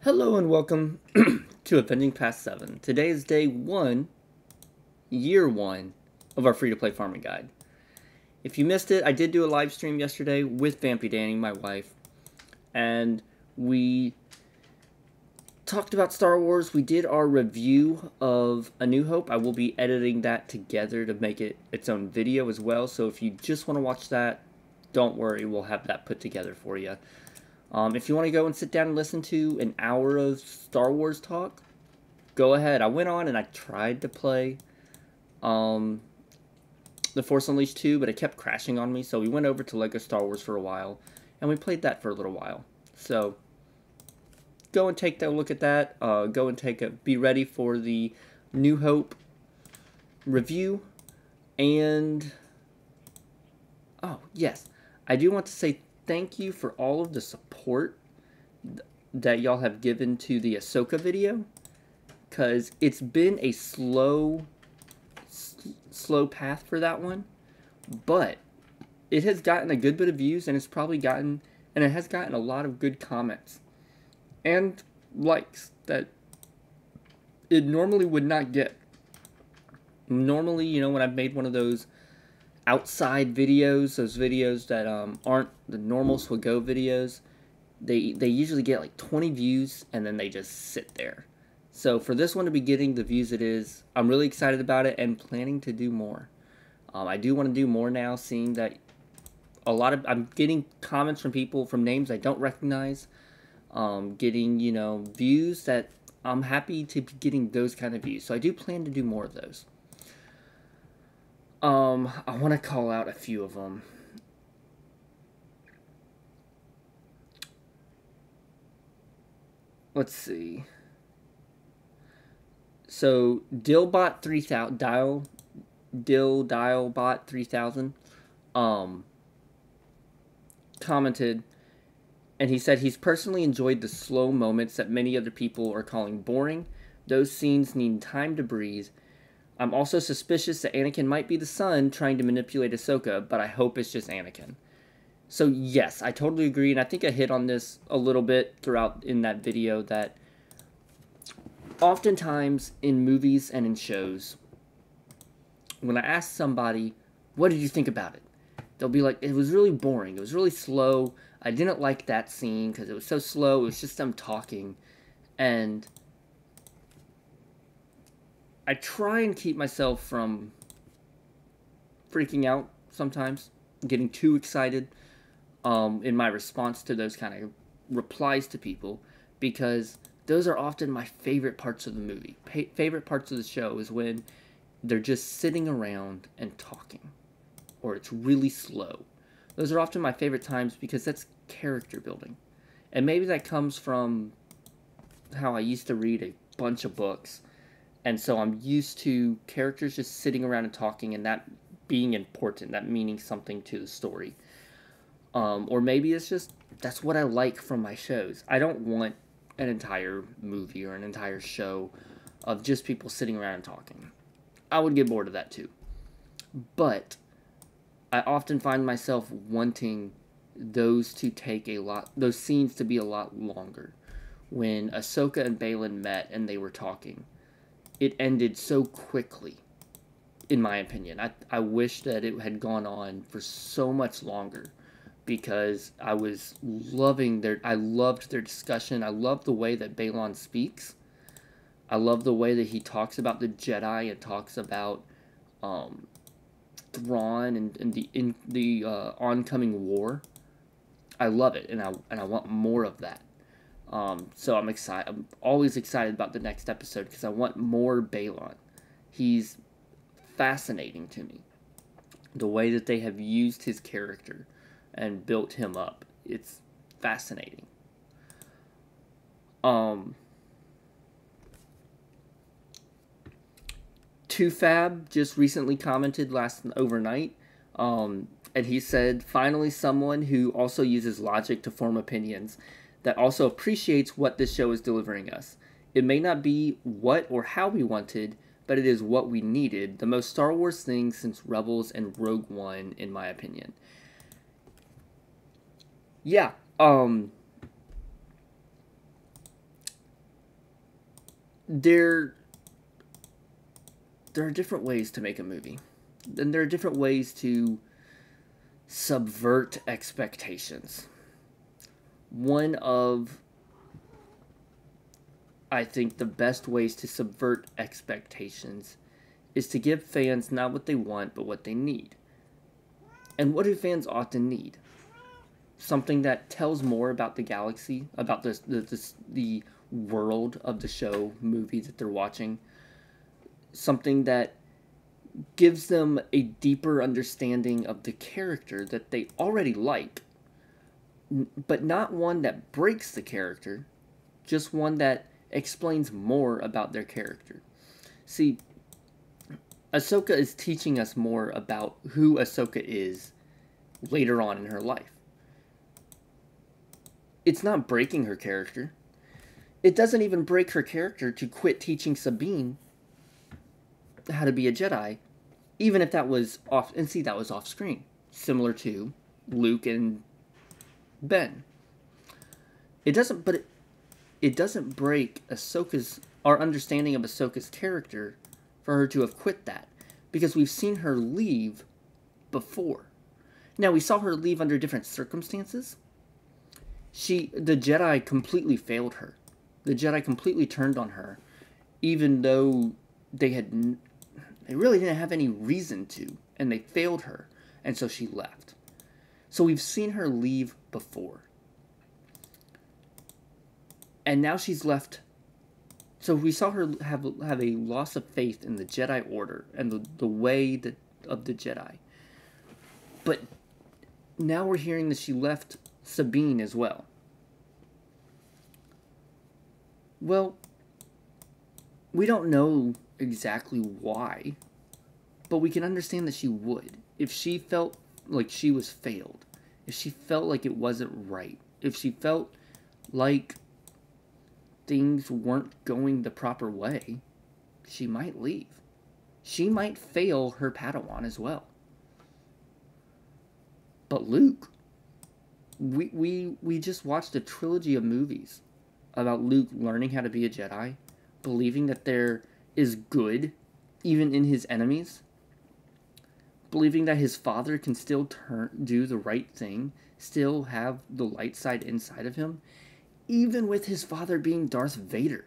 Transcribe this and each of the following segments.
Hello and welcome to Avenging Past 7. Today is day 1, year 1 of our free-to-play farming guide. If you missed it, I did do a live stream yesterday with Vampy Danny, my wife, and we talked about Star Wars. We did our review of A New Hope. I will be editing that together to make it its own video as well, so if you just want to watch that, don't worry, we'll have that put together for you. If you want to go and sit down and listen to an hour of Star Wars talk, go ahead. I went on and I tried to play The Force Unleashed 2, but it kept crashing on me, so we went over to LEGO Star Wars for a while, and we played that for a little while. So, go and take a look at that. Be ready for the New Hope review, and, oh, yes, I do want to say thank you for all of the support that y'all have given to the Ahsoka video, because it's been a slow path for that one, but it has gotten a good bit of views, and it has gotten a lot of good comments and likes that it normally would not get. Normally, you know, when I've made one of those outside videos, those videos that aren't the normal SWGOH videos, they usually get like 20 views and then they just sit there. So for this one to be getting the views it is, I'm really excited about it and planning to do more. I do want to do more now, seeing that I'm getting comments from people from names I don't recognize, getting, you know, views that I'm happy to be getting those kind of views. So I do plan to do more of those. I want to call out a few of them. Let's see. So, Dillbot3000, Dialbot3000, commented, and he said he's personally enjoyed the slow moments that many other people are calling boring. Those scenes need time to breathe. I'm also suspicious that Anakin might be the son trying to manipulate Ahsoka, but I hope it's just Anakin. So yes, I totally agree, and I think I hit on this a little bit throughout in that video, that oftentimes in movies and in shows, when I ask somebody, what did you think about it? They'll be like, it was really boring, it was really slow, I didn't like that scene because it was so slow, it was just them talking, and I try and keep myself from freaking out sometimes, getting too excited in my response to those kind of replies to people, because those are often my favorite parts of the movie. Favorite parts of the show is when they're just sitting around and talking, or it's really slow. Those are often my favorite times because that's character building. And maybe that comes from how I used to read a bunch of books, and so I'm used to characters just sitting around and talking, and that being important, that meaning something to the story. Or maybe it's just, that's what I like from my shows. I don't want an entire movie or an entire show of just people sitting around and talking. I would get bored of that too. But I often find myself wanting those scenes to be a lot longer. When Ahsoka and Baylan met and they were talking, it ended so quickly, in my opinion. I wish that it had gone on for so much longer, because I was I loved their discussion. I love the way that Baylan speaks. I love the way that he talks about the Jedi and talks about Thrawn and the oncoming war. I love it, and I want more of that. So I'm excited. I'm always excited about the next episode because I want more Baylan. He's fascinating to me. The way that they have used his character and built him up, it's fascinating. Tufab just recently commented overnight, and he said, finally someone who also uses logic to form opinions, that also appreciates what this show is delivering us. It may not be what or how we wanted, but it is what we needed. The most Star Wars thing since Rebels and Rogue One, in my opinion. Yeah, there are different ways to make a movie. And there are different ways to subvert expectations. One of, I think, the best ways to subvert expectations is to give fans not what they want, but what they need. And what do fans often need? Something that tells more about the galaxy, about the world of the show, movie that they're watching. Something that gives them a deeper understanding of the character that they already like, but not one that breaks the character, just one that explains more about their character. See, Ahsoka is teaching us more about who Ahsoka is later on in her life. It's not breaking her character. It doesn't even break her character to quit teaching Sabine how to be a Jedi, even if that was off, and see, that was off screen, similar to Luke and Ben. It doesn't break our understanding of Ahsoka's character for her to have quit that, because we've seen her leave before. Now, we saw her leave under different circumstances. The Jedi completely failed her. The Jedi completely turned on her, even though they really didn't have any reason to, and they failed her, and so she left. So we've seen her leave before. And now she's left. So we saw her have a loss of faith in the Jedi Order and the way of the Jedi. But now we're hearing that she left Sabine as well. Well, we don't know exactly why, but we can understand that she would. If she felt like she was failed, if she felt like it wasn't right, if she felt like things weren't going the proper way, she might leave. She might fail her Padawan as well. But Luke, we just watched a trilogy of movies about Luke learning how to be a Jedi, believing that there is good even in his enemies, believing that his father can still do the right thing, still have the light side inside of him, even with his father being Darth Vader.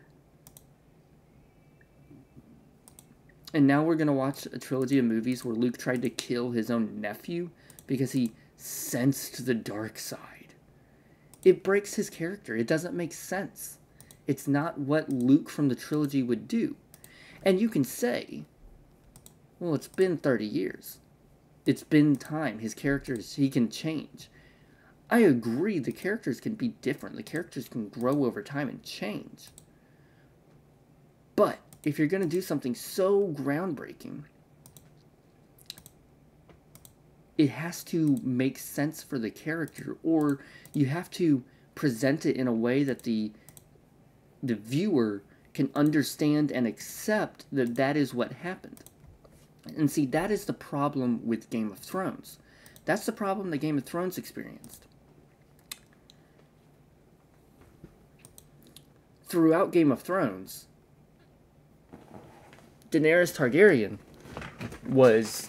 And now we're going to watch a trilogy of movies where Luke tried to kill his own nephew because he sensed the dark side. It breaks his character. It doesn't make sense. It's not what Luke from the trilogy would do. And you can say, well, it's been 30 years. It's been time. His characters, he can change. I agree, the characters can be different. The characters can grow over time and change. But if you're going to do something so groundbreaking, it has to make sense for the character, or you have to present it in a way that the viewer can understand and accept that that is what happened. And see, that is the problem with Game of Thrones. That's the problem that Game of Thrones experienced. Throughout Game of Thrones, Daenerys Targaryen was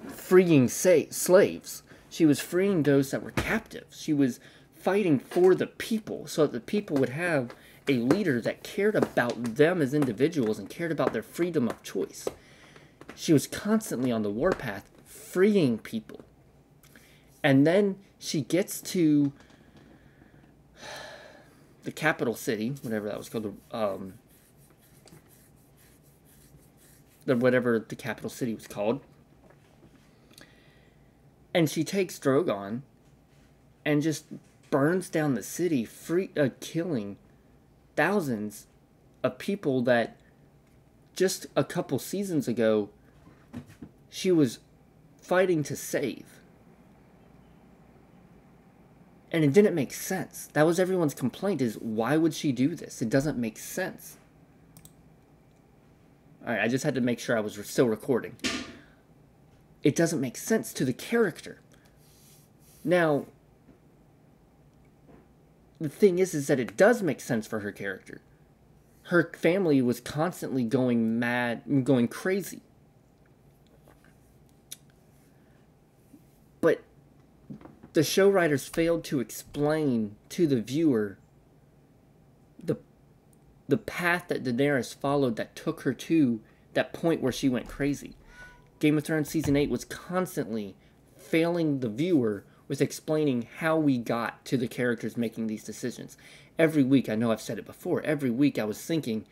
freeing slaves. She was freeing those that were captive. She was fighting for the people so that the people would have a leader that cared about them as individuals and cared about their freedom of choice. She was constantly on the warpath, freeing people. And then she gets to the capital city, whatever that was called, whatever the capital city was called. And she takes Drogon and just burns down the city, killing thousands of people that just a couple seasons ago she was fighting to save. And it didn't make sense. That was everyone's complaint, is why would she do this? It doesn't make sense. Alright, I just had to make sure I was still recording. It doesn't make sense to the character. Now, the thing is that it does make sense for her character. her family was constantly going mad, going crazy. But the show writers failed to explain to the viewer the path that Daenerys followed that took her to that point where she went crazy. Game of Thrones Season 8 was constantly failing the viewer with explaining how we got to the characters making these decisions. Every week, I know I've said it before, every week I was thinking,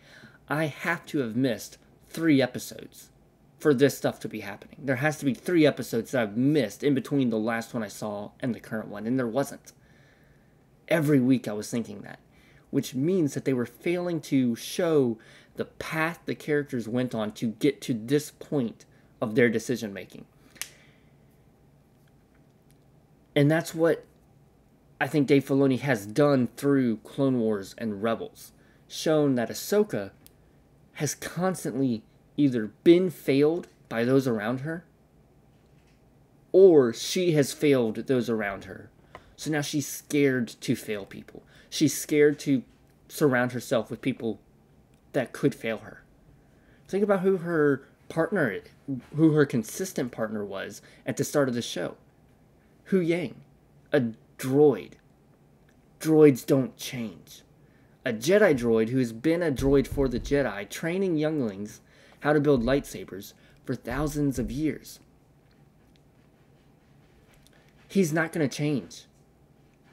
I have to have missed 3 episodes for this stuff to be happening. There has to be 3 episodes that I've missed in between the last one I saw and the current one, and there wasn't. Every week I was thinking that, which means that they were failing to show the path the characters went on to get to this point of their decision making. And that's what I think Dave Filoni has done through Clone Wars and Rebels. Shown that Ahsoka has constantly either been failed by those around her, or she has failed those around her. So now she's scared to fail people. She's scared to surround herself with people that could fail her. Think about who her partner, who her consistent partner was at the start of the show. Hu Yang, a droid. Droids don't change. A Jedi droid who has been a droid for the Jedi, training younglings how to build lightsabers for thousands of years. He's not going to change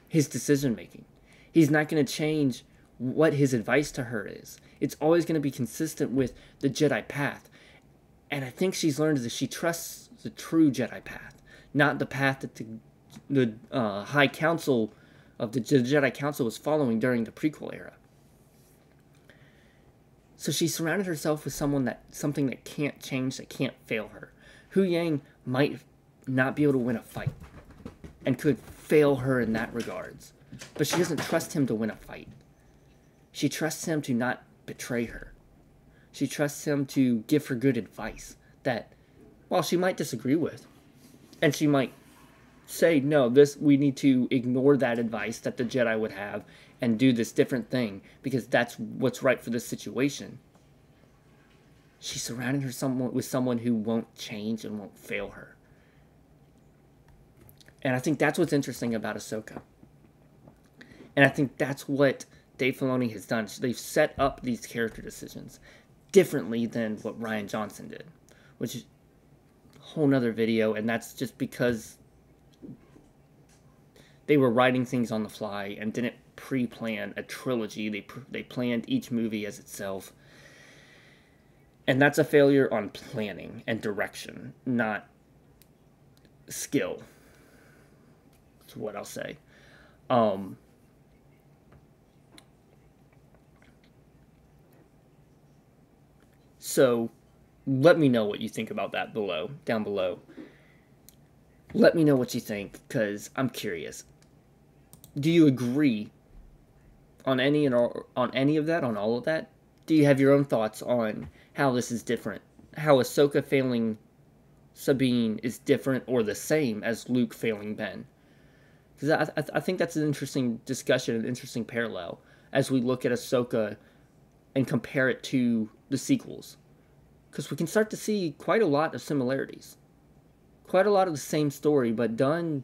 his decision making. He's not going to change what his advice to her is. It's always going to be consistent with the Jedi path. And I think she's learned that she trusts the true Jedi path, not the path that the High Council of the Jedi Council was following during the prequel era. So she surrounded herself with something that can't change, that can't fail her. Hu Yang might not be able to win a fight and could fail her in that regards. But she doesn't trust him to win a fight. She trusts him to not betray her. She trusts him to give her good advice that, while she might disagree with, and she might say, no, we need to ignore that advice that the Jedi would have and do this different thing because that's what's right for this situation. She's surrounding herself with someone who won't change and won't fail her. And I think that's what's interesting about Ahsoka. And I think that's what Dave Filoni has done. They've set up these character decisions differently than what Rian Johnson did, which is a whole nother video, and that's just because they were writing things on the fly and didn't pre-plan a trilogy. They planned each movie as itself. And that's a failure on planning and direction, not skill. That's what I'll say. So, let me know what you think about that down below. Let me know what you think, because I'm curious. Do you agree on any of that, on all of that? Do you have your own thoughts on how this is different? How Ahsoka failing Sabine is different or the same as Luke failing Ben? Because I think that's an interesting discussion, an interesting parallel, as we look at Ahsoka and compare it to the sequels. Because we can start to see quite a lot of similarities. Quite a lot of the same story, but done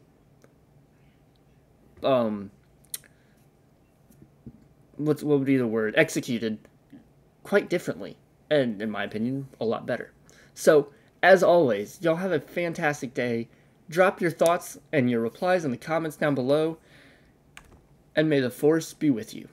what would be the word? Executed quite differently. And in my opinion, a lot better. So, as always, y'all have a fantastic day. Drop your thoughts and your replies in the comments down below. And may the Force be with you.